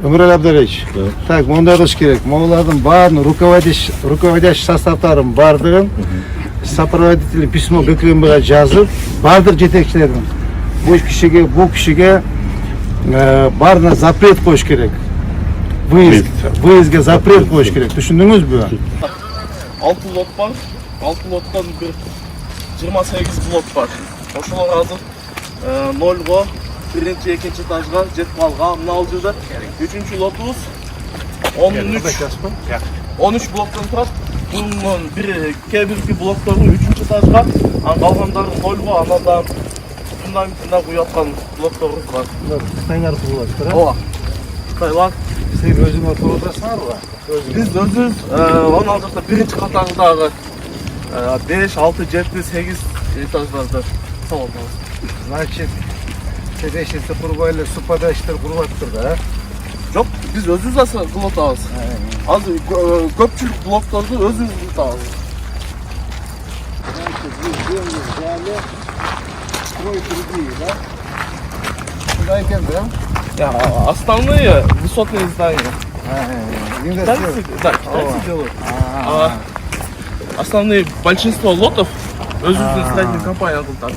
Ömür Abdurevich. Так, мындай кылыш керек. Могулардын баарын руководящий составдарын бардыгын сопроводительный письмо ГКМБга жазып, бардык жетекчилердин бул кишиге баарына запрет коюш керек. Выездге запрет коюш керек. Түшүндүңүзбү? 6 лот бар. 6 лоттон бир 28 блок бар. Ошолор азыр 0го birinci, ikinci etажга жетип алган. Мына ал жерде 3-чү лотубуз 13 блоктон турат. Бунун бири кээ-бирки блоктордун 3-чү этажга, калгандары 0го, анан да фундаментине куяткан блокторубуз бар. Кытайлар курулат, Ооба. Кытайлар. Сиз өзүңөр куруласыңарбы? Биз өзүбүз ал жакта биринчи катардагы 5, 6, 7, 8 этаждарды салабыз. Значит, Седешиси курбайлы супадачтар курулаттыр да? Жок, биз өзүбүз кылып атабыз. Азыр көпчүлүк блокторду өзүбүз кылып атабыз. Значит, вы взяли строить другие, да? Куда идем, да? Основные высотные здания. Да, китайцы делают. Основные большинство лотов өзүбүздүн строительный компания кылып.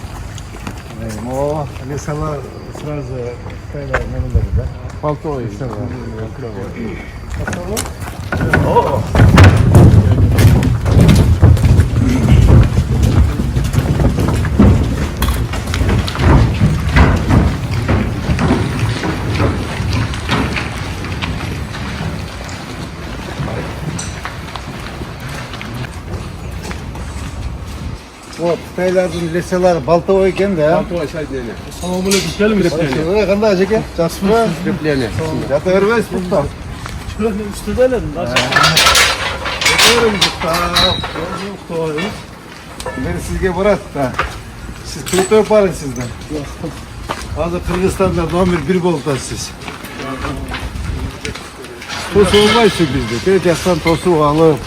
О, лесала сразу Кытайлар менен да? Полтовый. Вот, Кытайлардын леселары балтовой экен да? Балтовой соединение. Assalomu alaykum. Keling, Кандай ажеке? Жақсыбы? Скрепление. Жата бербейсиз муктар? üstüdeler. Мен сизге барат да. Сиз крутой парень сизден. Азыр Кыргызстанда номер 1 болуп атасыз. Тосуп албайсыз бизди. Тез жактан тосуп алып.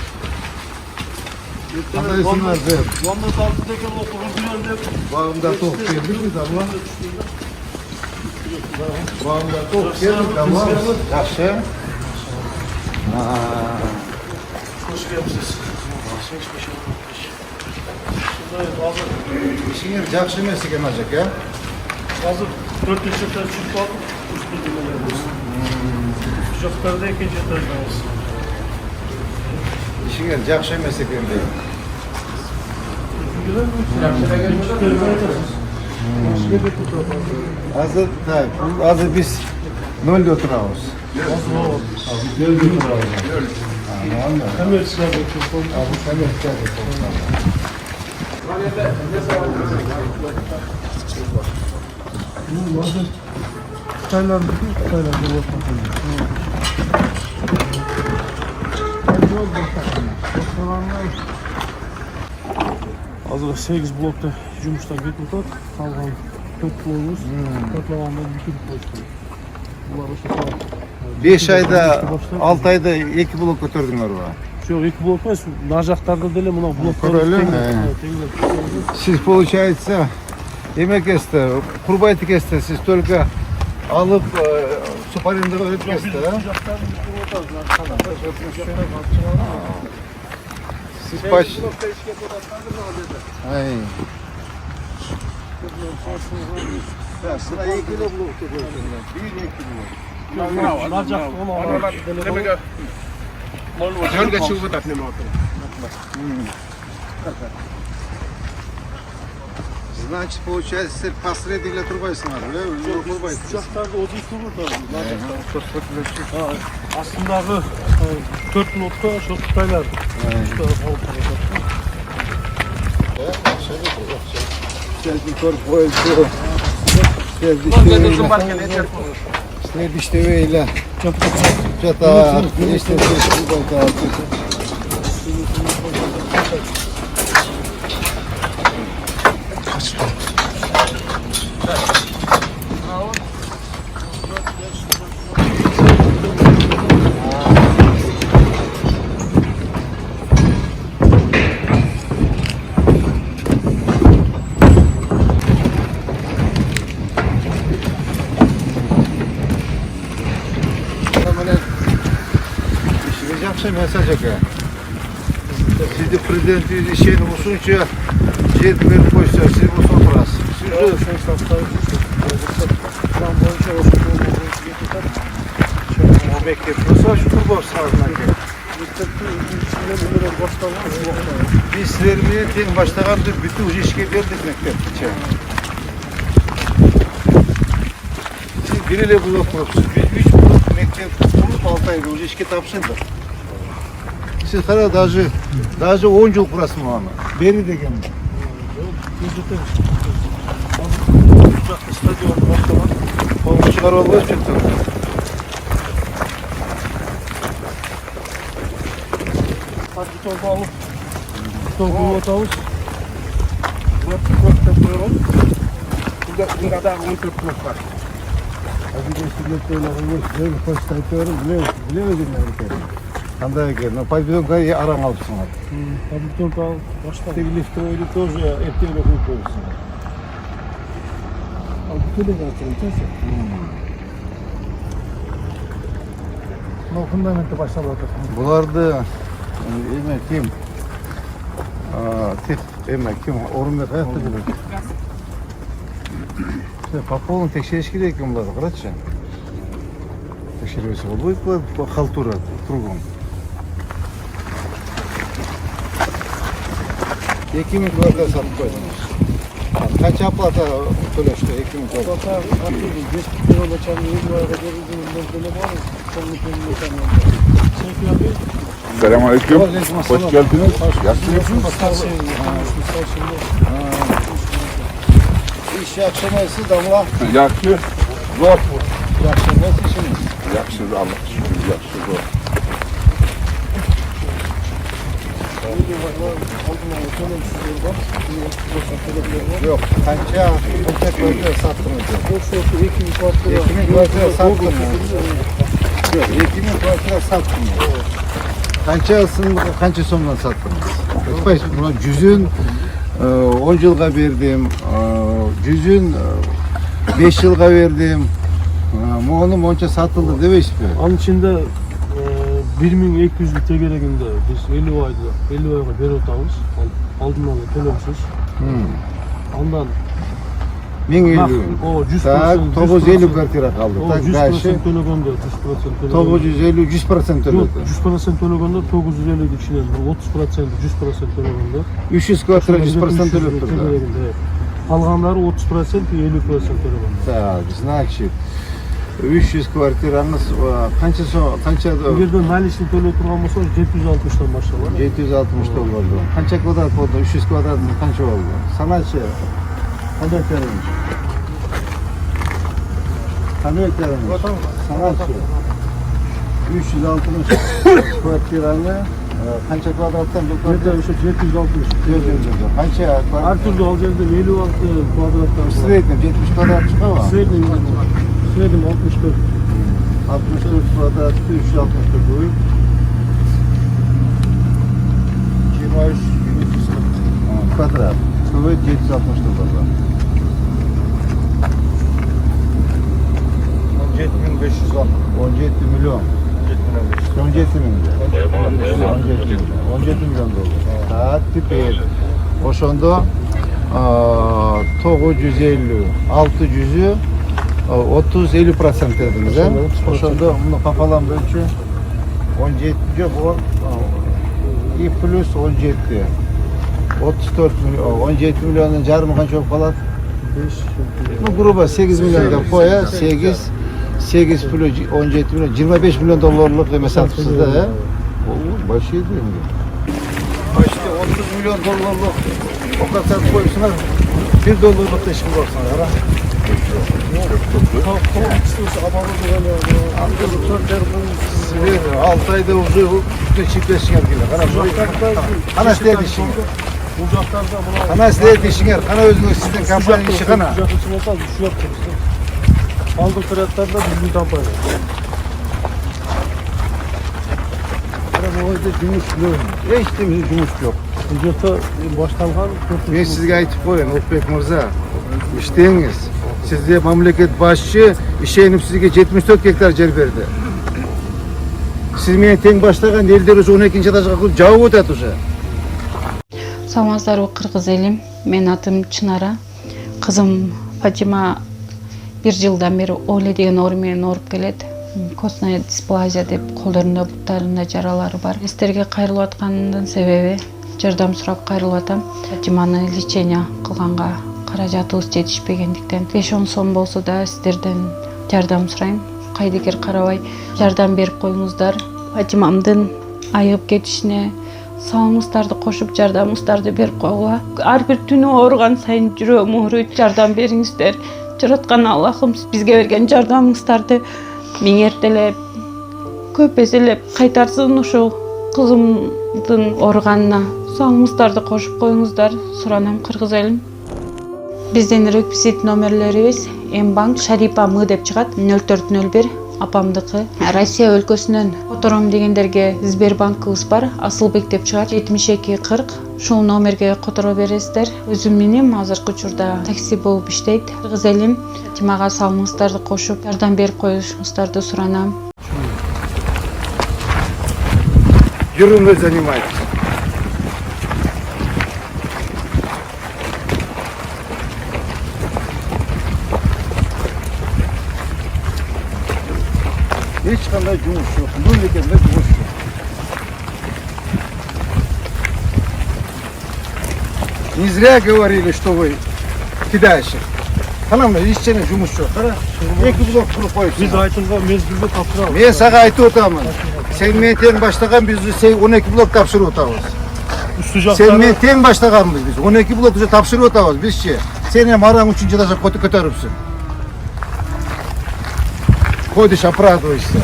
Кандайсыңар деп? Bağımda tok geldik biz ama. Bağımda tok geldik ama. Yaxşı. Hoş geldiniz. İşiniz yaxşı emas ekan ajaka. Hazır 4 yaşında çıkıp aldık. Üstü düğmelerimiz. Kucaklarda ikinci etajdayız. İşiniz yaxşı emas ekan deyim. Hazır biz 0'da oturabız. Hemen çıkardık. Abi hemen Kıtaylar Hazır 8 blokta жұмыстан кетіп жатады. Қалған 4 блогымыз топлағанда бүкіл қойды. Бұлар осы 5 ayda 6 ayda 2 blok көтердіңдер ба? Жоқ, 2 блок емес, мына жақтарда деле мына блоктар Siz получается емекесті, құрбайты кесті, siz только алып супарендігі өріп кесті, да? Siz baş... Sıra 2 blok tutuyorsun. 1-2 blok. Мына жақта оны Жөнге шығып жатат неме отыр. Значит, получается, сіз посредникle тұрбайсыңар, Жоқ, жақтарды ози тұрбырды. Астындағы 4 нотқа шоқ Қытайлар. Следующий вейля. Что-то если menен işiniz yaxşı mesaj aka. Sizni prezidentiniz işini usunca jet verip koysa siz bu oturasınız. Siz de Şöyle sastavı plan boyunca olsun. o mektepte şu kurban sağlığına gel. Biz sizlerle teң başlagandı bütün ucu işe verdik mektepte. Siz biriyle blok kurupsiz. Biz 3 blok mektep kurup 6 ayda ucu işe tapşırdık. Siz hala daha 10 yıl kurasın mı ama? Beri degen mi? Stadion başlamak. Onu çıkarıyorlar çıktı. Hadi torba alıp torba atalım. Blok koyalım. Burada da 14 blok var. Kандай eкен? Павильонга араң алыпсың ал. Hadi torba al. Başla. Лифтовойду тоже эртеңирээк куюп коюпсуң. Al bütün zaten. Мына фундаментти баштап атат. Буларды эме ким? Тек эме ким? Орунбек каякта жүрөт? По полному текшериш керек экен буларды, карачы. Текшербесе болбойт bu халтура кругом. 2000 квадрат сатып койдуңуз. Канча оплата төлөштү 2000 квадрат? Hatta artık 5 kilo geçen yıl var. Böyle var. Selamünaleyküm. Hoş geldiniz. İş yakşaması damla. Yaxşı. Zor. Yakşaması işimiz. Yaxşı Allah şükür. Yaxşı zor. Yok, kança kvadrat sattınız. 2000 kvartira. 2000 kvadrat sattınız. Yok, 2000 kvadrat sattınız. Kança somdan sattınız? Bakmayın, buna cüzün 10 yılga verdim, cüzün 5 yılga verdim. Moğolum onca satıldı demeyiz mi? Onun içinde 1200 tegeleginde biz 50 ayga berip atабыз. Алдын ала төлөмсүз. Андан 1050. O 100%. Так, 950 kvartira kaldı. Tak, 100% dальше. төлөгөндө 100% төлөгөндө. 950, 100% Yok, ödedi. 100% төлөгөндө 950 кишинен 30% 100% төлөгөндө. 300 kvartira 100% ödedi. Тегелегинде. Калгандары 30% 50% төлөгөндө. Так, значит, 300 kvartiranız kança Эгерде наличный төлөп турган болсо 760 башталат. 760 oldu. Kança kvadrat oldu? 300 kvadrat kança oldu? Sanatçı. Kaç eklerimiz? Kaç eklerimiz? Sanatçı. 360 kvartiranı kança kvadrattan bu Эгерде kvadrat? ошо 760. Kança Ар түрдүү ал жерде 56 квадраттан. Среднем 70 kvadrat çıkıyor mu? Среднем 64. 64 kvadrat, 364 boy. 23 kvadrat. Стоит 760 kvadrat. 17.510. 17 milyon. 17 milyon. 17 milyon dolar. Ha, tipi. Oşonda 950, 600'ü 30-50% dediniz ha? Oşonda bunu kafalan bölçü 17 yok o i plus 17 34 milyon 17 milyonun jarımı kança olup kalat? Bu gruba 8 milyon da koya 8 plus 17 milyon 25 milyon dolarlık mesela sizde ha? Başı değil mi? Başta 30 milyon dolarlık o kadar koysunlar 1 dolarlık da işim olsun ara. Size 6 ayda uzuyor, çiftleşiyor gibi. Kana size yetişiyor. Kana size yetişiyor. Kana özünüz sizin kampanya işi kana. Aldık fiyatlar da bizim kampanya. Bu oyda gümüş yok. Hiç de gümüş yok. Bugün başlangan. Ben sizge aytıp koyayım Ulukbek Mırza. İşteyiniz. Sizde memleket başçı işeğinip sizge 74 hektar yer verdi. Siz meni teң баштаган элдер уже 12-ci этажга жабып өтөт уже. Саламатсыздарбы кыргыз элим. Менин атым Чынара. Кызым Фатима 1 жылдан бери Оле деген оору менен ооруп келет. Костная дисплазия деп колдорунда, буттарында жаралары бар. Сиздерге кайрылып аткандын себеби жардам сурап кайрылып атам. Фатиманы лечение кылганга каражатыбыз жетишпегендиктен 5-10 сом болсо да сиздерден жардам сурайм. Кайдыгер карабай жардам берип коюңуздар. Фатимамдын айыгып кетишине салымыңыздарды кошуп жардамыңыздарды берип койгула. Ар бир түнү ооруган сайын жүрөгүм ооруйт. Жардам бериңиздер. Жараткан Аллахым бизге берген жардамыңыздарды миңертелеп, көп эселеп кайтарсын. Ушул кызымдын ооруганына салымыңыздарды кошуп коюңуздар. Суранам кыргыз элим. Биздин реквизит номерлерибиз Мбанк Шарипа М деп чыгат 0401 апамдыкы. Россия өлкөсүнөн котором дегендерге Сбербанкыбыз бар, Асылбек деп чыгат 7240. Ушул номерге которо бересиздер. Өзүм менен азыркы учурда такси болуп иштейт. Кыргыз элим, Фатимага салымыңыздарды кошуп, жардам берип коюшуңуздарды суранам. Жүрүңүз занимайтесь. Hiç kандай жұмыс жоқ. Нөл екенде жұмыс жоқ. Не зря говорили, что вы кидающих. Қанамда ешчене жұмыс жоқ. Қара, 2 блок құрып қойыпсың. Biz айтылған мезгілде тапсырамыз. Мен саған айтып отырмын. Sen мен тең баштаған біз 12 блок тапшырып отырмыз. Üstü Sen мен жақтары тең баштағанбыз біз. 12 блок уже тапшырып отырмыз біз ше. Sen hem араң 3-cü этажа көтөрүпсүң. Ходишь, оправдываешься.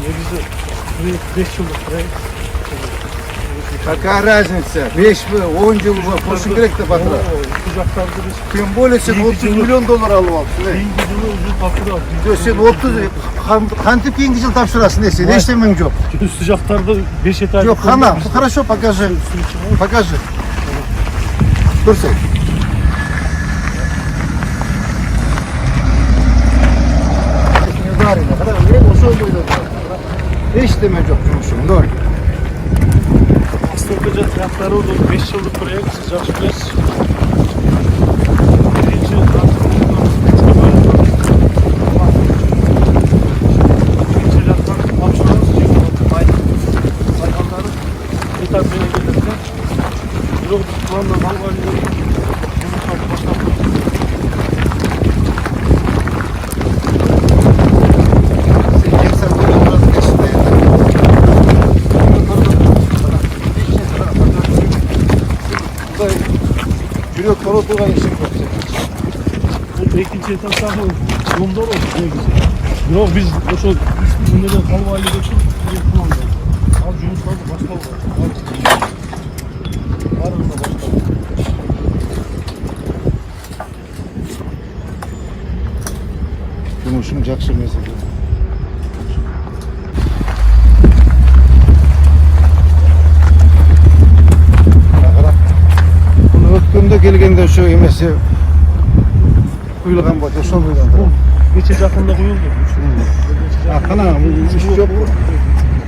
негізі 5 жылдық проект. Какая разница? 5 жыл, 10 жыл болсын керек деп атыр. Üstü жақтарды біз Тем более sen 30 миллион доллар алып алыпсың. кейінгі жылы уже тапсырамыз. Sen 30 кантип кейинги жыл тапшырасың десе, эчтемең жок. Üstü жақтарды 5 этаж. Жок, хана, хорошо, покажи. Покажи. Көрсөт. Эчтеме жок жумушуң, ноль. Астыркы жақтары ол 5 жылдық проект, сіз жақсы білесіз. Бірінші жақтан тапсырамыз, сайғандары этап менен келеді. Жоқ, планда малға жүріп, жұмыстарды бастап тұрды. Жүрөк торотууга ишин көп. Бұл екінші этаптағы жолдар ол негізі. Жоқ, біз ошол үнеден қалып айлы үшін планда. Ал жұмыстарды баштауға. Барлығына баштауға. Жумушуң жакшы эмес экен. Өткөндө келгенде ошо эмеси куюлган болчу, ошол бойдон турат. Geçe жақында қойылды. Кана, иш жок.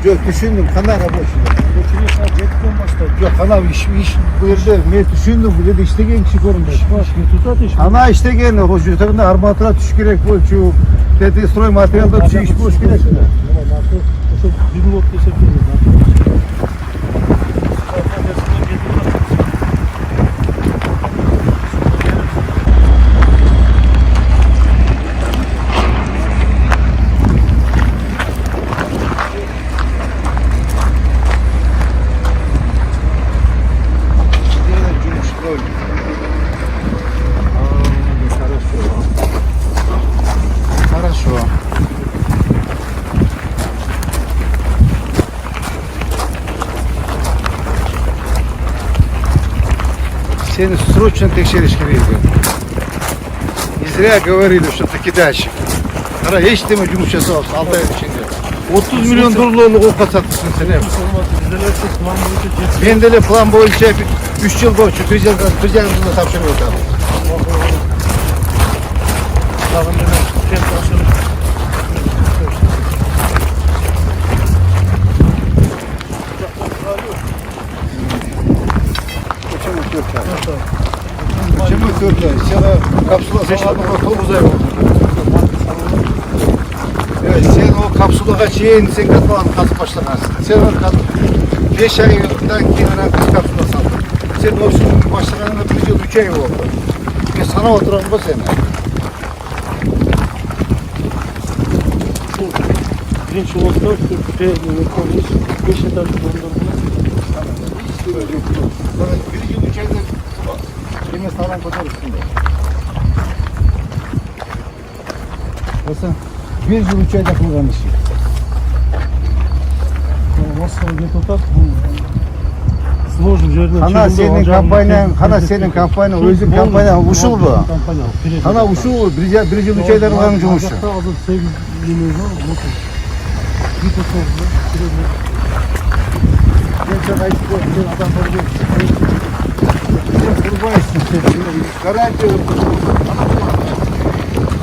Жок, түшүндүм, кана рабочий. Көчүнө саат 7-ден баштайт. Жок, кана иш бу жерде мен түшүндүм, бул жерде иштеген киши көрүнбөйт. Тутат иш. Ана иштеген, ошо жерде арматура түшүш керек болчу, деди строй материалдар түшүш иш болуш керек. Ошо бир лот эсептелет. Хорошо. Seni срочно текшериш керек. Не зря говорили, что ты кидальщик. Кара, эчтеме жумуш жасабапсың, 6 ай ичинде. 30 миллион долларлык окко сатыпсың сен. Мен деле план боюнча 3 yıl boyunca bir yılda tapşırıyor tamam. Dağın hemen kent başını. Şimdi Türkiye, sana kapsula sağladığında 9 ay oldu. Evet, sen o kapsulaga çeyin, sen katmadan kasıp başlanarsın. Sen o 5 aydan keyin kapsula saldın. Sen o işin başlaganına 1 yıl 3 ay oldu. Ben sana oturan bu sene. Birinci oldu, konuş, 5 eder dondurma. Sonra 1 yıl 3 ayda yine sağlam kocar üstünde. Mesela 1 yıl 3 ayda kullanmışım. Nasıl депутат сложный жерден Hana senin kampanyan, hana senin kampanyan, özün kampanyan uşul bu. Hana uşul, bir yıl 3 ayda kullanmış uşul. Hazır 8 milyon var, bakın. Bir topu, Ben sana ayıp sen adamları görüyorsun. Sen kurban etsin sen. Garanti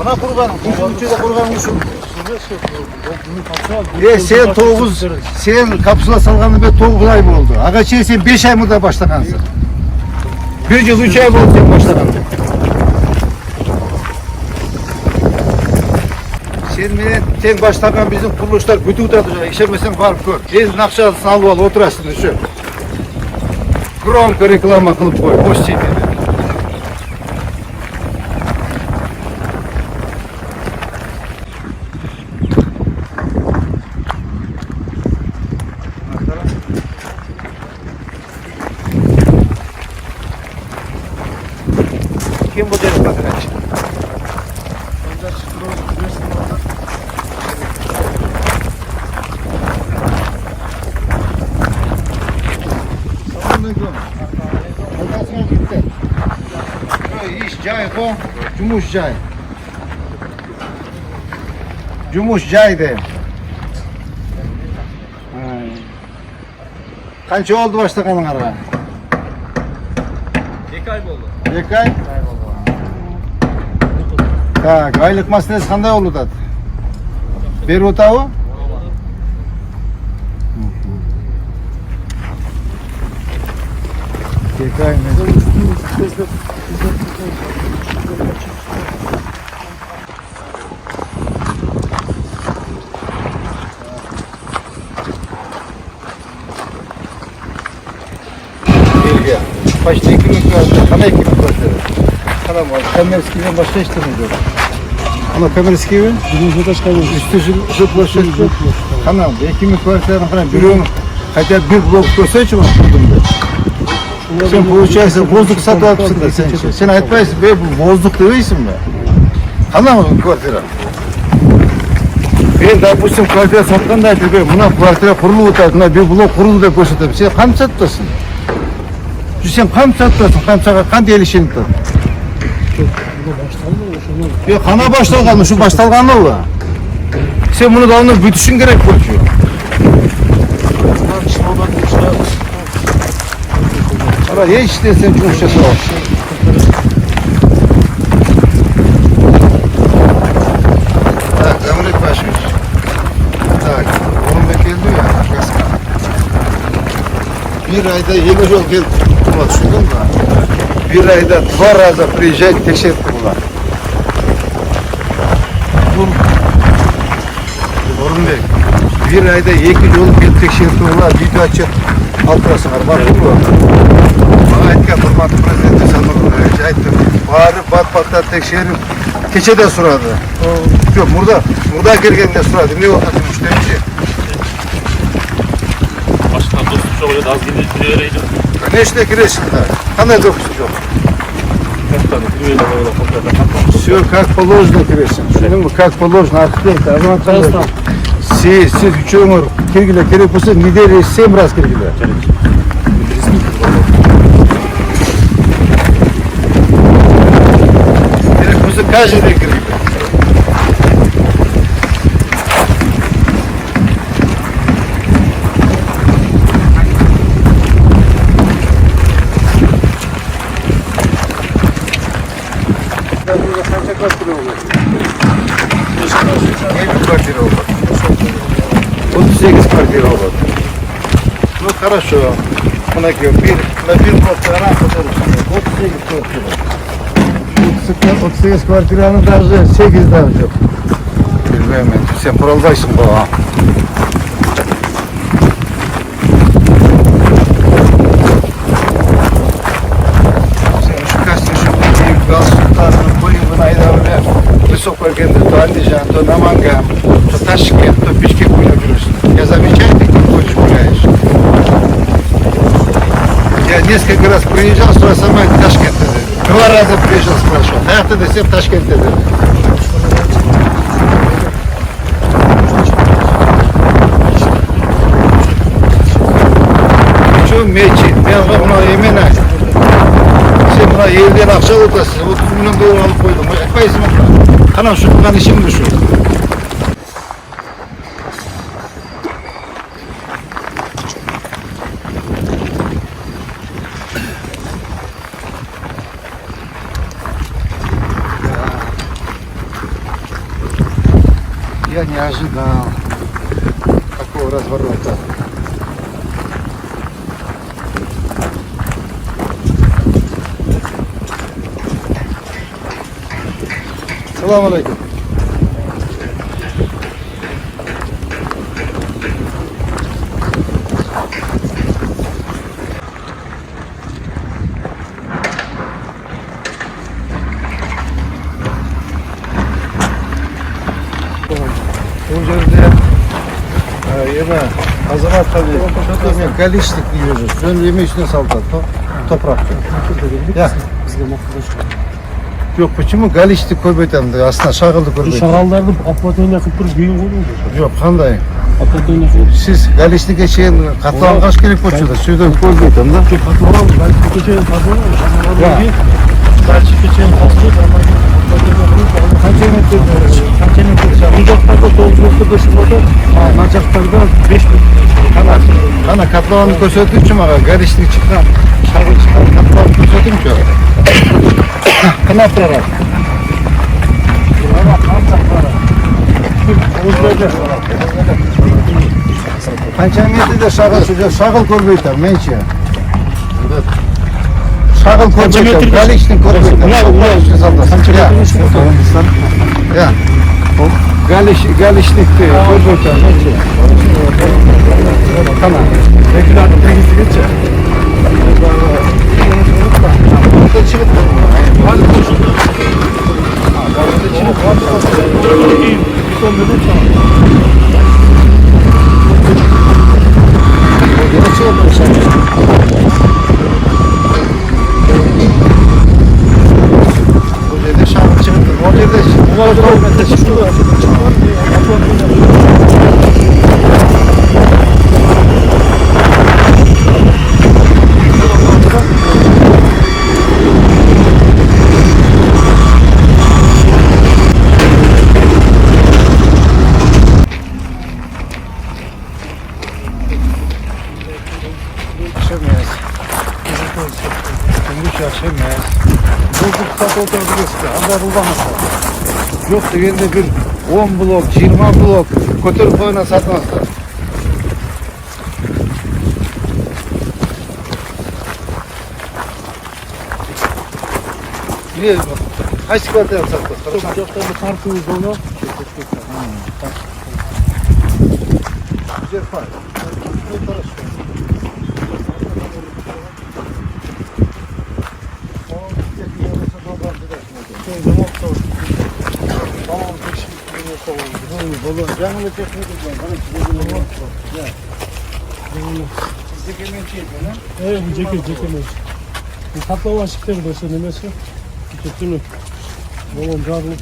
ana kurbanım. 1 yıl 3 ayda kurbanmışım. Sen 9, sen kapsula salganı ben 9 ay mı oldu? Agaçı sen 5 ay mı da başlakansın? 1 yıl 3 ay mı oldu sen başlakan? Sen başlakan bizim kuruluşlar kötü utadacak, işemesen var gör. El nakşalısını alıp al, oturasın şu. Gronka reklama kılıp koy, boş şeyleri. Kim bu deli bakıraç? İş cay ko, cumuş cay. Cumuş cay de. Kaç oldu başlakanın araba? 2 ay oldu. 2 ay? Tak, aylık masinesi qanday oldu da? Berib o'tavi? Tekay Belge. Başta 2 miktar, kana 2 miktar. Kana var. Kamerski'den başka işlemeyeceğim. Ama kamerski mi? birinci taşka oldu. Üstü zıplaşıyor. Kanal, 2 miktar falan. Biliyorum. Хотя bir blok gösterçi var kurdumda. Sen получается воздух satıp da sen şey. Sen aytmayısın be bu воздух değilsin be. Kanal mı kvartira? Ben допустим kvartira satkanda aytır be. Buna kvartira kurulu otartına bir blok kurulu da gösterdim. Sen kam sattasın? Sen kam sattasın? Kam sağa kan delişini tut. Ya kana baştalgan şu baştalgan o. Sen bunu da onu bütüşün gerek koyuyor. Ama hiç desen cumhurşası var. Tak, Emret başlıyor. Tak, onun beklendi ya. Bir ayda 7 yol geldi. Bak düşündün mü? Bir ayda 2 раза приезжать tekşirdi bunlar. Orunbek, bir ayda 2 yol geldi tekşirdi bunlar. Video açıp altırasın var. Bak bu. Bana aytken hurmatlı prezidenti sanırım. Ayttım. Bari bat-batlar tekşirip keçede suradı. Yok, burada gelgende suradı. Ne oldu müşterici? Başka dostum çok öyle az gidip öyleydi. Ne işte giresin de. Kanal dokusu yok. Все как положено giresin. Şunu mu как положено arxitekte. Siz üçüngür kirgile gerek olsa nedeli 7 раз kirgile. Gerek olsa каждый день kirgile. kvartira olur? 20 kvartira olur. 38 kvartira olur. Ну хорошо. Buna göre bir kvartira fotoğrafı. 38 kvartira. 38 kvartiranın даже 8 daha yok. Bilmem ben. Sen kuraldaysın baba. Высокая гендер, то Андижан, то Наманган, то Ташкент, то Бишкек гуляешь. Я замечаю, ты как хочешь гуляешь. Я несколько раз приезжал, сюда сама в Ташкент. 2 раза приезжал, спрашивал. А ты до всех в Ташкент. Şu meci, ben ona yemin et. Sen buna yerden akşa otasın, o tümünün doğru alıp koydum. Ekmeğisin bana. Ana şu tutan işim düşüyor. Я не ожидал такого разворота. Selamun Aleyküm. Bu yerde yeme azamaz tabii. Şöyle galişlik yiyoruz. Şöyle yeme üstüne saltar. Toprak. Ya. Yok почему галишти көбөйтөм астына шагылды көрбөйт. Шагалдарды апатына кылып туруп кийин коюңуз. Жоқ, кандай? Апатына кылып. Сиз галиштикке чейин катлангаш керек болчу да, сүйдөн көрбөйтөм да. Жок, катланган, галиштикке чейин катланган. Ya. Галиштикке чейин катланган. Канча метр? Канча метр? Бул жактарда 9 метрде шулады. Мына жактарда 5 метр. Ana katlavanı kösötüpçü maka, galiştik çıkan, şagıl çıkan katlavanı kösötüpçü. Kınaplara. Kança metrede şagıl körbeytem, mençe. Şagıl körbeytem, galiştik körbeytem. Ya. Galişlikti, körbeytem, mençe. Tamam. Peki abi tengisi geçe. Burada çıkıp Hadi koşun. Bir son dönem çağır. Burada çıkıp bu yerde şarkı çıktı. O yerde çıktı. Yok degende bir 10 blok, 20 blok kötürüp oyuna satmazlar. Niye? Kaç kvartal satmaz? Joklarını tartıyoruz onu. Güzel fark. Canlı teknik Evet, bu ceket. Bu katlama şıkları da sen nemesi. Tutunu. Oğlum canlı.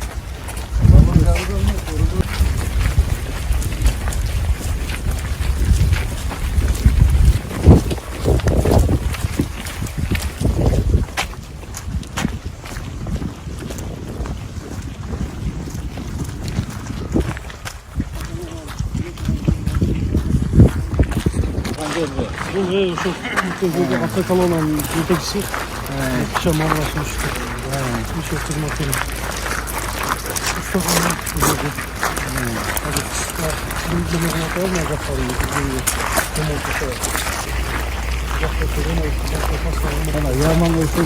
Bu şu Afrikalı olan yetekçisi. Akşam arasmıştı. Bir şey oturmak Yaman olsun.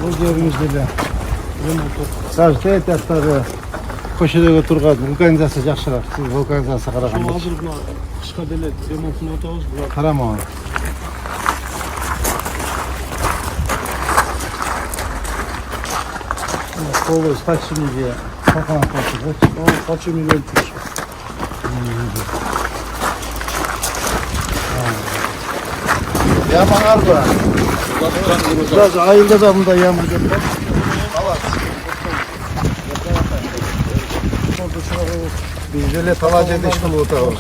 Bu yerimizde de. Sarıta etatları köşedегі тұрған vulканизация жақсырақ. Сіз vulканизация қараған ба? Hazır buna kışka dele remontunu atağız. Қарамаған. Қолы стачиниге сатқан қосып. Kaçı milyon Türk. Yaman arba. Biraz ayıldı da bunda yaman geldi. Bizlerle talaca dişkili otağız.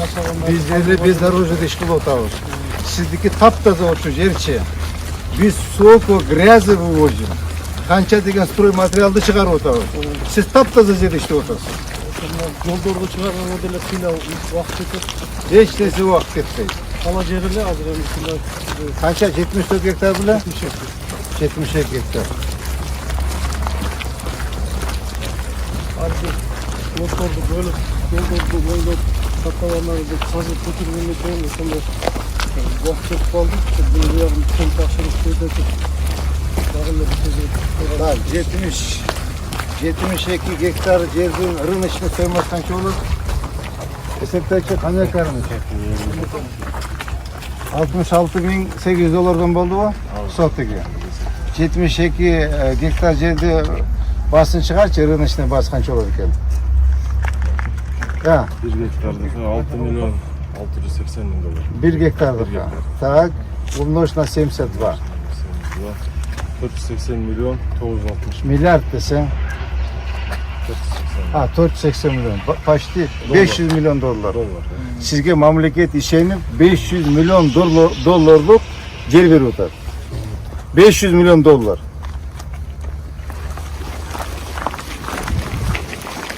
Bizler уже dişkili otağız. Sizdeki taptaza oturuş yerçi. Biz soğuk o grazı vuvozim. Kança degen stroy materialды çıkarıp otağız. Siz taptaza yedişti otağız. Yolda çıkarma modelle suyla vakit geçir. Hiç nesi vakit etmeyiz. Kala cerili hazır emisinde. Kança 74 hektar bile? 70 hektar. Artık motordu böyle yolda sakalanları da kazıp götürmeyi koyun. Sonra vakit geçip aldık. Bunu yarın tüm taşırıp koyduk. Yarın da bitecek. 72 hektar жердің рыночный стоимость қанша olur? Есептейікші қандай қарымыз? 66.800 доллардан болды ғой? Сотыға. 72 гектар жерді басын шығаршы, рыночный басы қанша olur екен? Ja. 1 гектардікі 6 миллион 680 мың доллар. 1 гектардікі. Так, умножь на 72. 480 миллион 960 Milyard desen, 480 ha 480 milyon, почти 500 milyon dolar. Sizge mamleket işenip 500 milyon dolarlık yer veriyor. 500 milyon dolar.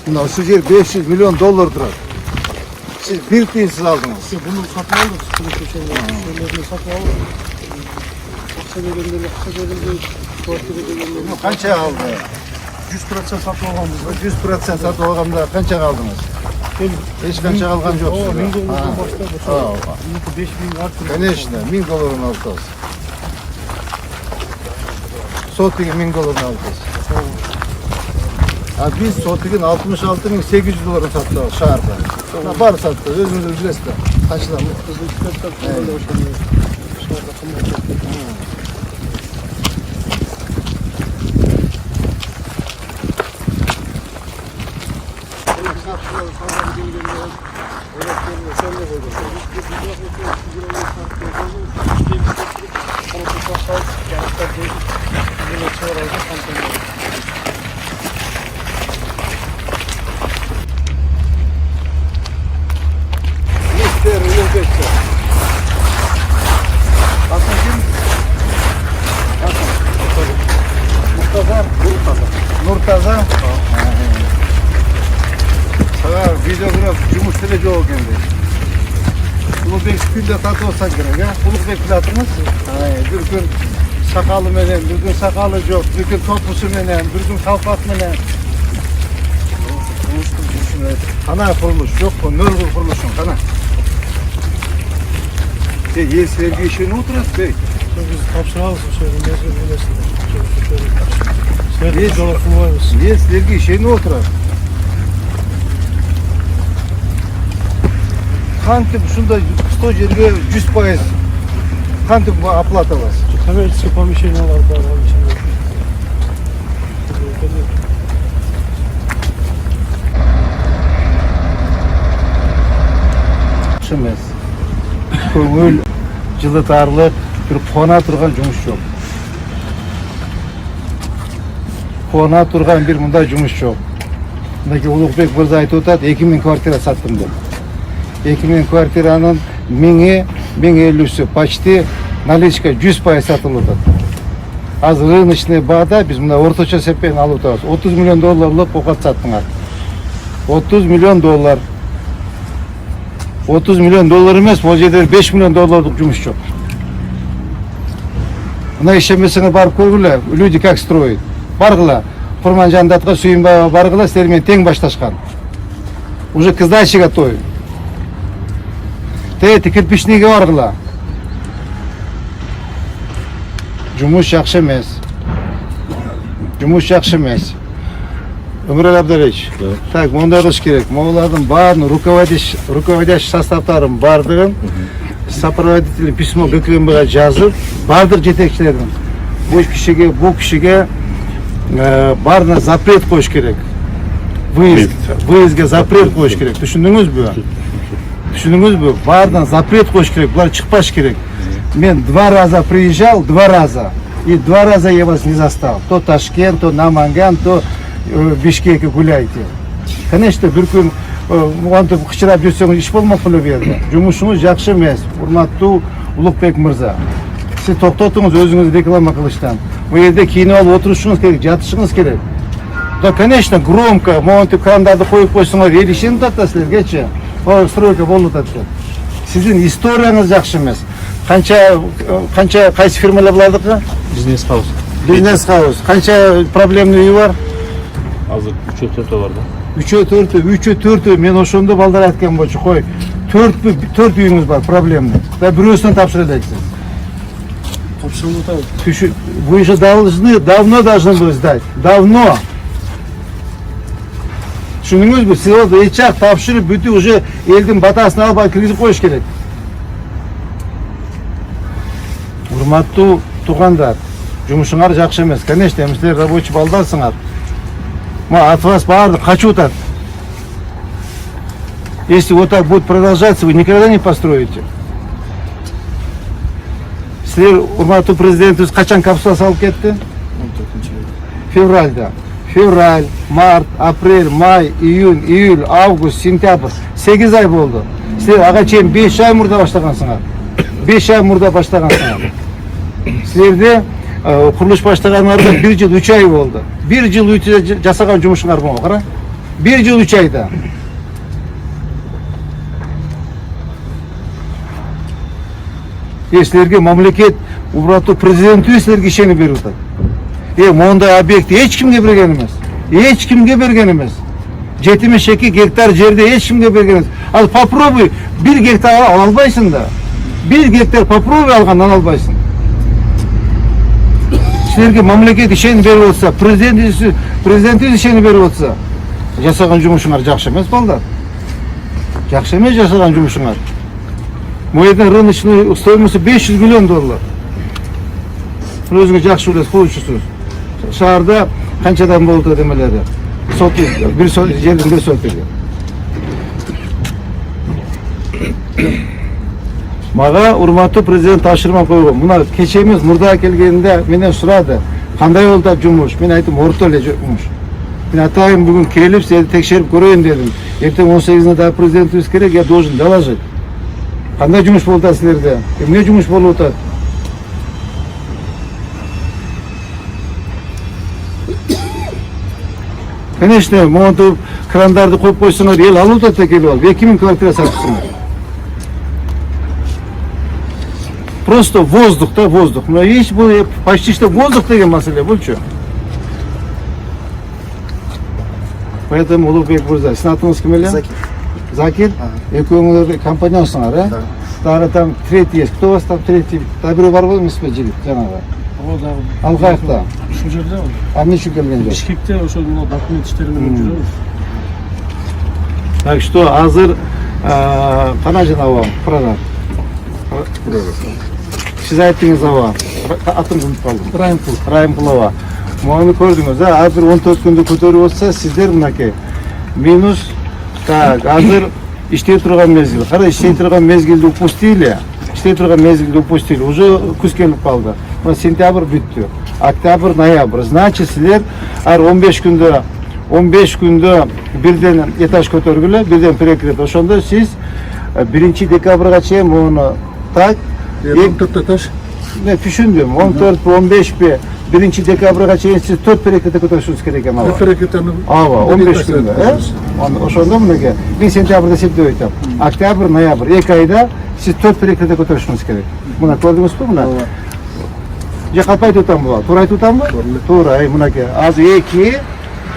Bundan şu yer 500 milyon dolar durar. Siz bir tiysiz aldınız. Bunu satın aldık. Bunu şeylerini satın aldık. Kaça aldı? 100% satın almamız. 100% satı olanında kaça aldınız? Hiç kaça algan yok. O 1000 dolardan başladı. 5000 artı. Конечно, 1000 doların altı. Sotiğin 1000 doların altı. Ha biz Sotiğin 66.800 dolara sattık şehirde. Bar sattık, özümüzü biliriz de. Kaçlar mı? Nurtaza. Sana videograf cumhuriyeti yok kendi. Ulubek külde tatlı olsa gerek ha. Ulubek platımız. Bir gün sakalı menen, bir gün sakalı yok, bir gün topusu menen, bir gün kalpak menen. Kana kuruluş yok mu? Nörgül kuruluşun kana. Yer sevgi işini oturat bey. Biz tapşırağız şöyle mezun üniversitede. Sergi dolapım varız. Yer sevgi işini oturat. Kantip şunda 100 yerge 100%. Kantip bu aplata var. Hemen sıpan bir şey ne var daha var içinde. Şımız. Көңіл, жылытарлық, bir қона тұрған жұмыс жоқ. Қона тұрған bir мұнда жұмыс жоқ. Мындай Улукбек мырза айтып отады, 2000 квартира саттым деп. 2000 квартиранын 1050'сі почти наличка 100% сатылды. Az рыночный бағада biz мына орточа сеппен алып отырабыз. 30 миллион долларлық оқат саттыңар. 30 миллион доллар. 30 milyon dolar emес, o жерде 5 milyon dolarlık жұмыс жоқ. Мына ишенбесеңер барып көргүлө, люди как строят. Баргыла, Курманжандатка, Сүйүнбаева баргыла, силер менен тең башташкан. Уже к сдаче готовы. Тейти кирпичныйге баргыла. Жұмыс жакшы эмес. Жұмыс жакшы эмес. Өмүрөл Абдалович, так, мондай кылыш керек. Могулардын баарын руководящий составдарын бардыгын сопроводительный письмо ГКМБга жазып, бардык жетекчилердин бул кишиге баарына запрет коюш керек. Выездге запрет коюш керек. Түшүндүңүзбү? Түшүндүңүзбү? Баарына запрет коюш керек. Булар чыкпаш керек. Мен 2 раза приезжал, 2 раза. И 2 раза я вас не застал. То Ташкент, то Наманган, то в Бишкеке гуляйте. Конечно, бир күн антип кычырап жүрсөңүз иш болмок беле бу жерде. Жумушуңуз жакшы эмес. Урматтуу Улукбек мырза. Сиз токтотуңуз өзүңүздү реклама кылыштан. Бу жерде кийинип алып отурушуңуз керек, жатышыңыз керек. Да, конечно, громко, монтип крандарды коюп койсоңор, эл ишенип атат силергечи. Стройка болуп атат. Сиздин историяңыз жакшы эмес. Канча кайсы фирмалар булардыкы? Бизнес хаус. Бизнес хаус. Канча проблемный үй бар? Азыр 3-4 бар да. 3-4, мен ошондо балдар айткан болчу, кой. 4 үйүңүз бар, проблемный. Да, бирөөсүн тапшыра элексиз. Вы же давно должны были сдать. Давно. Түшүндүңүзбү? Сиз ол эчак тапшырып, бүтү уже элдин батасын алып киргизип коюш керек. Урматтуу туугандар, жумушуңар жакшы эмес. Конечно, силер рабочий балдарсыңар. От вас баары качып атат. Если вот так будет продолжаться, вы никогда не построите. Силер урматтуу президентибиз качан капсула салып кетти? Февральда. Февраль, март, апрель, май, июнь, июль, август, сентябрь. 8 ай болду. Силер ага чейин 5 ай мурда баштагансыңар. 5 ай мурда баштагансыңар. Силерде курулуш баштаганыңарда 1 жыл 3 ай болду. 1 жыл жасаган жумушуңар болду, кара. 1 жыл 3 айда. Силерге мамлекет, урматтуу президенти силерге ишенип берип атат. Мондай объекти эч кимге берген эмес. Эч кимге берген эмес. 72 гектар жерде эч кимге берген эмес. Ал попробуй 1 гектар ала албайсың да. 1 гектар попробуй алгандан албайсың. Силерге мамлекет ишенип берип атса, президенти ишенип берип атса, жасаган жумушуңар жакшы эмес балдар. Жакшы эмес жасаган жумушуңар. Бул жердин рыночный стоимости 500 миллион доллар. Өзүңүз жакшы билесиз, коюучусуз. Шаарда канчадан болду демелери? Бир жердин бир сотиги. Мага урматтуу президент тапшырма койгон. Мына кече эмес, мурда келгенде менен сурады. Кандай болду жумуш? Мен айттым, орто эле жумуш. Мен атайын бүгүн келип, сени текшерип көрөйүн дедим. Эртең 18-inde да президентибиз керек, я должен доложить. Кандай жумуш болду силерде? Эмне жумуш болуп атат? Конечно, монтип крандарды коюп койсоңор, эл алып атат келип алып. 2000 квартира сатыпсыңар. Просто воздух, да, воздух. Но есть почти что воздух деген маселе, бульчу. Поэтому Улукбек мырза, сиздин атыңыз ким эле? Закир. Закир? Экөөңүздөр компаниямсыңар, э? Дагы там третий есть. Кто у вас там третий? Та бирөө бар го эмеспи жигит жанагы? Ал каякта? Ушул жерде. Эмне үчүн келген жок? Бишкекте ошол документ иштери менен жүрөбүз. Так что азыр кана жанагы продаж. Сиз айттыңыз аба. Атыңызды унутуп калдым. Райымпулова. Муну көрдүңүз, азыр 14 күндү көтөрүп атса, сиздер мынакей минус. Так, азыр иштей турган мезгил. Кара, иштей турган мезгилди упустили. Уже күз келип калды. Сентябрь бүттү. Октябрь, ноябрь. Значит, силер 15 күндө бирден этаж көтөргүлө, бирден перекрет. Ошондо сиз 1 декабрга чейин муну так 14 этаж. Не, түшүндүм. 14 15 1 dekabrga чейин siz 4 berekete көтөрүшүңүз керек экен ооба. Ооба, 15 күндө, ошондо мынакей мен сентябрда эсептеп айтам. Октябрь, ноябрь 2 айда siz 4 berekete көтөрүшүңүз керек. Мына көрдүңүзбү мына? Же калпай айтып атам буга? Туура айтып атамбы? Туура, мынакей. Азыр 2,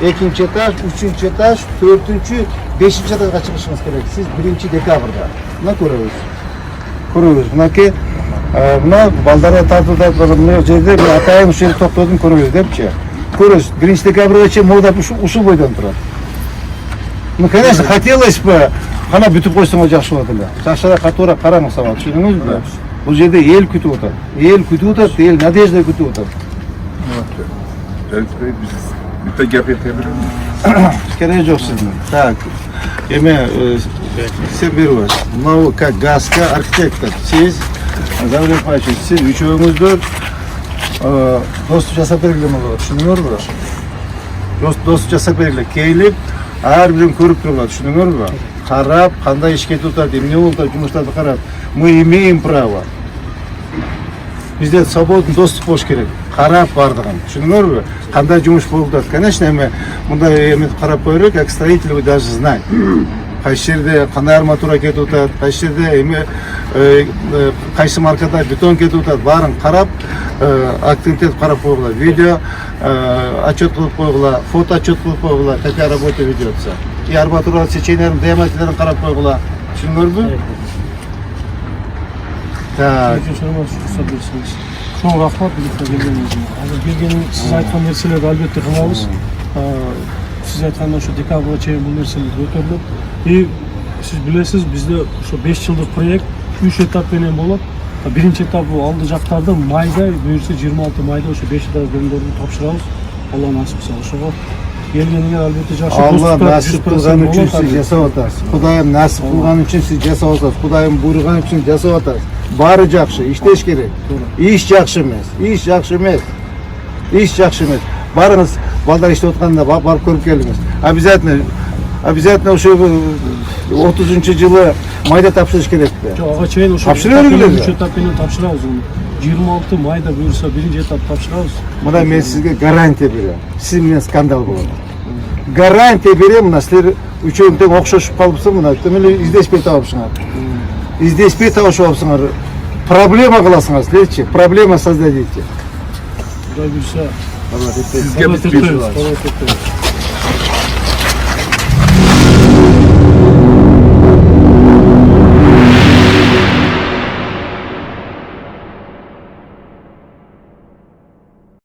экинчи этаж, 3-чү этаж, 4-чү, 5-чи этажга чыгышыңыз керек. Siz 1 декабрда. Мына көрөбүз. Көрөбүз. Мынакей мына балдарға тартуда мына жерде мен атайын ушул жерде токтодум көрөбүз депчи. Көрөбүз. 1 декабрга чейин молдар ушул бойдон турат. Ну, конечно, хотелось бы, кана бүтүп койсоңор жакшы болот эле. Жакшыраак катуураак караңыз сабак, түшүндүңүзбү? Бул жерде эл күтүп атат. Эл күтүп атат, эл надежда күтүп атат. Bir de gap yapabilirim. Кереги жок сиздин. Так. Эме сен берип атасыз. Мынау как газка архитектор. Сиз Завлет Павлович, сиз үчөөңүздөр достук жасап бергиле болот. Түшүндүңөрбү? Достук жасап бергиле. Келип, ар бирин көрүп тургула. Түшүндүңөрбү? Карап, кандай иш кетип атат, эмне болуп атат, жумуштарды карап. Мы имеем право. Бизде свободный доступ болуш керек. Карап бардыгын. Түшүндүңөрбү? Кандай жумуш болуп атат. Конечно, эми мындай эми карап кое берет, как строитель вы даже знать. Кайсы жерде кандай арматура кетип атат, кайсы жерде эми кайсы маркада бетон кетип атат, баарын карап, акцент карап койгула. Видео отчет кылып койгула, фото отчет кылып койгула, какая работа ведется. И арматура сеченияларын, диаметрлерин карап койгула. Түшүндүңөрбү? Так. Чоң рахмат бизге келгениңизге. Азыр келгениңиз, сиз айткан нерселерди албетте кылабыз. Сиз айткандай ошо декабрга чейин бул нерселер көтөрүлөт. И сиз билесиз, bizde ошо 5 жылдык проект 3 этап менен болот. Биринчи этап бул алды жактарда майда, буюрса 26 майда ошо 5 этаж домдорду тапшырабыз. Алла насип кылса ошого келгениңер албетте жакшы. Алла насип кылган үчүн сиз жасап атасыз. Кудайым насип кылган үчүн сиз жасап атасыз. Кудайым буйруган үчүн жасап атасыз. Баары жакшы, иштеш керек. Иш жакшы эмес. Иш жакшы эмес. Иш жакшы эмес. Барыңыз, балдар иштеп атканда барып көрүп келиңиз. Обязательно ошо 30-жылы майда тапшырыш керек. Жок, ага чейин ошо тапшыра бергиле. 3 этап менен тапшырабыз. 26 майда буюрса биринчи этап тапшырабыз. Мына мен сизге гарантия берем. Сиз менен скандал болот. Гарантия берем, мына силер үчөөң тең окшошуп калыпсың, мына эле издешпей табышыңар. Издешпей табышып алыпсыңар. Проблема кыласыңар силерчи. Проблема создадите. Кудай буйрса. Sizge bir şey var.